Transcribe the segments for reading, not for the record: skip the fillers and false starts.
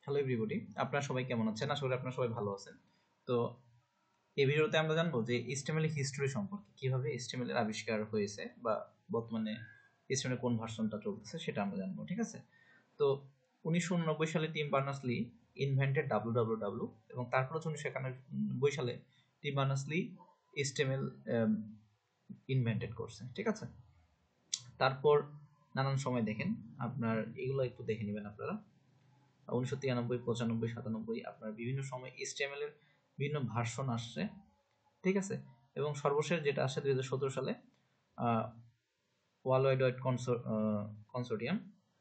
Hello everybody, আপনারা সবাই কেমন আছেন? আশা করি আপনারা সবাই ভালো আছেন। তো এই ভিডিওতে আমরা জানবো যে HTML এর হিস্টোরি সম্পর্কে, কিভাবে HTML এর আবিষ্কার হয়েছে বা বর্তমানে HTML এর কোন ভার্সনটা চলতেছে সেটা আমরা জানবো, ঠিক আছে? তো 1989 সালে টিম বার্নার্স-লি ইনভেন্টেড www এবং তারপর হচ্ছে 1991 সালে টিম বার্নার্স-লি HTML ইনভেন্টেড করছে, ঠিক আছে? তারপর নানান সময় দেখেন, আপনার এগুলো একটু দেখে নেবেন আপনারা। 1993, 95, 97 আপনার বিভিন্ন সময় HTML এর বিভিন্ন ভার্সন আসছে, ঠিক আছে? এবং সর্বশেষ যেটা আসে 2017 সালে world wide web consortium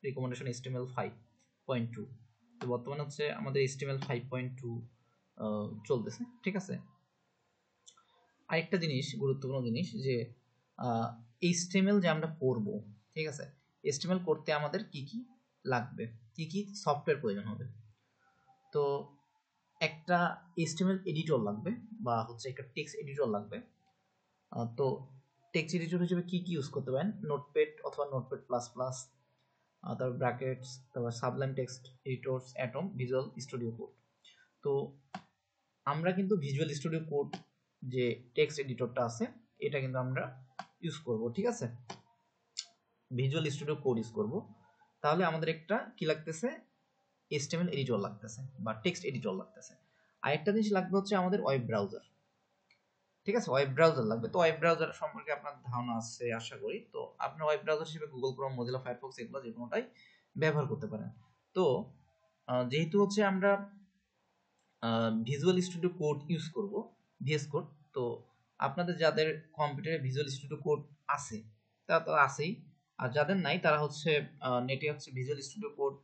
recommendation HTML 5.2। তো বর্তমানে হচ্ছে আমাদের HTML 5.2 চলতেছে, ঠিক আছে? আরেকটা জিনিস, গুরুত্বপূর্ণ জিনিস, যে HTML যে আমরা পড়ব, ঠিক আছে? HTML করতে আমাদের কি কি লাগবে, কি কি সফটওয়্যার প্রয়োজন হবে। তো একটা HTML এডিটর লাগবে বা হচ্ছে একটা টেক্সট এডিটর লাগবে। তো টেক্সট এডিটর হিসেবে কি কি ইউজ করতে পারেন? নোটপ্যাড অথবা নোটপ্যাড প্লাস প্লাস, তারপর ব্র্যাকেটস, তারপর Sublime text editors, atom, visual studio code. তো আমরা কিন্তু ভিজুয়াল স্টুডিও কোড যে টেক্সট এডিটরটা আছে এটা কিন্তু আমরা ইউজ করব, ঠিক আছে? ভিজুয়াল স্টুডিও কোড ইউজ করব। তাহলে আমাদের একটা কি লাগতেছে? HTML এডিটর লাগতেছে বা টেক্সট এডিটর লাগতেছে। আরেকটা জিনিস লাগবে হচ্ছে আমাদের ওয়েব ব্রাউজার, ঠিক আছে? ওয়েব ব্রাউজার লাগবে। তো ওয়েব ব্রাউজার সম্পর্কে আপনার ধারণা আছে আশা করি। তো আপনার ওয়েব ব্রাউজার হিসেবে গুগল ক্রোম, মোজিলা ফায়ারফক্স এগুলো যে কোনোটাই ব্যবহার করতে পারেন। তো যেহেতু হচ্ছে আমরা ভিজুয়াল স্টুডিও কোড ইউজ করব, ভিএস কোড, তো আপনাদের যাদের কম্পিউটারে ভিজুয়াল স্টুডিও কোড আছে তারা তো আছেই, আর যাদের নাই তারা হচ্ছে নেটে হচ্ছে ভিজুয়াল স্টুডিও কোড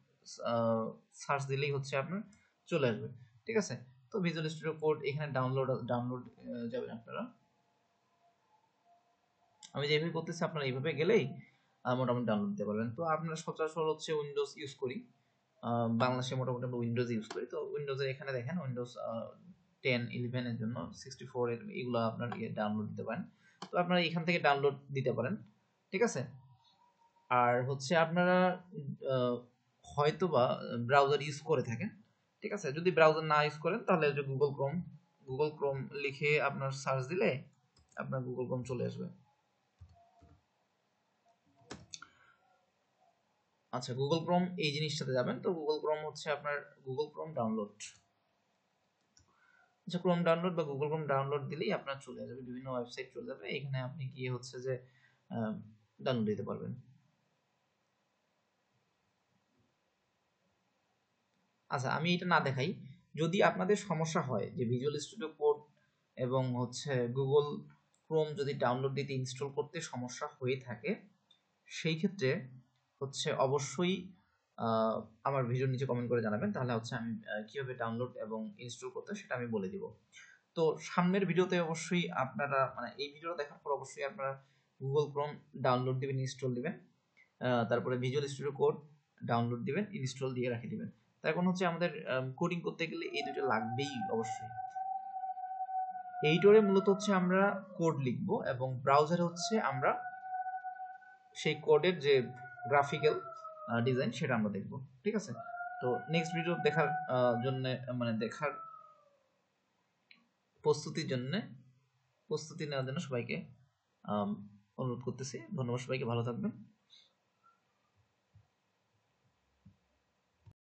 সার্চ দিলেই হচ্ছে আপনার চলে আসবে, ঠিক আছে? তো ভিজুয়াল স্টুডিও কোড এখানে ডাউনলোড যাবেন আপনারা। আমি যেভাবে করতেছি আপনারা এইভাবে গেলেই মোটামুটি ডাউনলোড দিতে পারবেন। তো আপনারা সচরাচর হচ্ছে উইন্ডোজ ইউজ করি, বাংলাদেশে মোটামুটি আমরা উইন্ডোজ ইউজ করি। তো উইন্ডোজের এখানে দেখেন উইন্ডোজ 10, 11 এর জন্য 64 এর এগুলো আপনার ডাউনলোড দিতে পারেন। তো আপনারা এখান থেকে ডাউনলোড দিতে পারেন, ঠিক আছে? আর হচ্ছে আপনারা হয়তোবা ব্রাউজার ইউজ করে থাকেন, ঠিক আছে? যদি ব্রাউজার না ইউজ করেন তাহলে যে গুগল ক্রোম লিখে আপনার সার্চ দিলে আপনার গুগল ক্রোম চলে আসবে। আচ্ছা, গুগল ক্রোম এই জিনিসটাতে যাবেন। তো গুগল ক্রোম হচ্ছে আপনার গুগল ক্রোম ডাউনলোড। আচ্ছা, ক্রোম ডাউনলোড বা গুগল ক্রোম ডাউনলোড দিলেই আপনার চলে যাবে, বিভিন্ন ওয়েবসাইট চলে যাবে। এখানে আপনি গিয়ে হচ্ছে যে ডাউনলোড দিতে পারবেন। আচ্ছা, আমি এটা না দেখাই, যদি আপনাদের সমস্যা হয় যে ভিজুয়াল স্টুডিও কোড এবং হচ্ছে গুগল ক্রোম যদি ডাউনলোড দিতে ইনস্টল করতে সমস্যা হয়ে থাকে, সেই ক্ষেত্রে হচ্ছে অবশ্যই আমার ভিডিওর নিচে কমেন্ট করে জানাবেন, তাহলে হচ্ছে আমি কিভাবে ডাউনলোড এবং ইনস্টল করতে সেটা আমি বলে দিব। তো সামনের ভিডিওতে অবশ্যই আপনারা মানে এই ভিডিও দেখার পর অবশ্যই আপনারা গুগল ক্রোম ডাউনলোড দিবেন, ইনস্টল দিবেন, তারপরে ভিজুয়াল স্টুডিও কোড ডাউনলোড দিবেন, ইনস্টল দিয়ে রেখে দিবেন। তার কারণ হচ্ছে আমাদের কোডিং করতে গেলে এই দুটো লাগবেই অবশ্যই। এইটরে মূলত হচ্ছে আমরা কোড লিখবো এবং ব্রাউজারে হচ্ছে আমরা সেই কোডের যে গ্রাফিক্যাল ডিজাইন সেটা আমরা দেখব, ঠিক আছে? তো নেক্সট ভিডিও দেখার জন্য মানে দেখার প্রস্তুতি নেওয়ার জন্য সবাইকে অনুরোধ করতেছি। ধন্যবাদ, সবাইকে ভালো থাকবেন।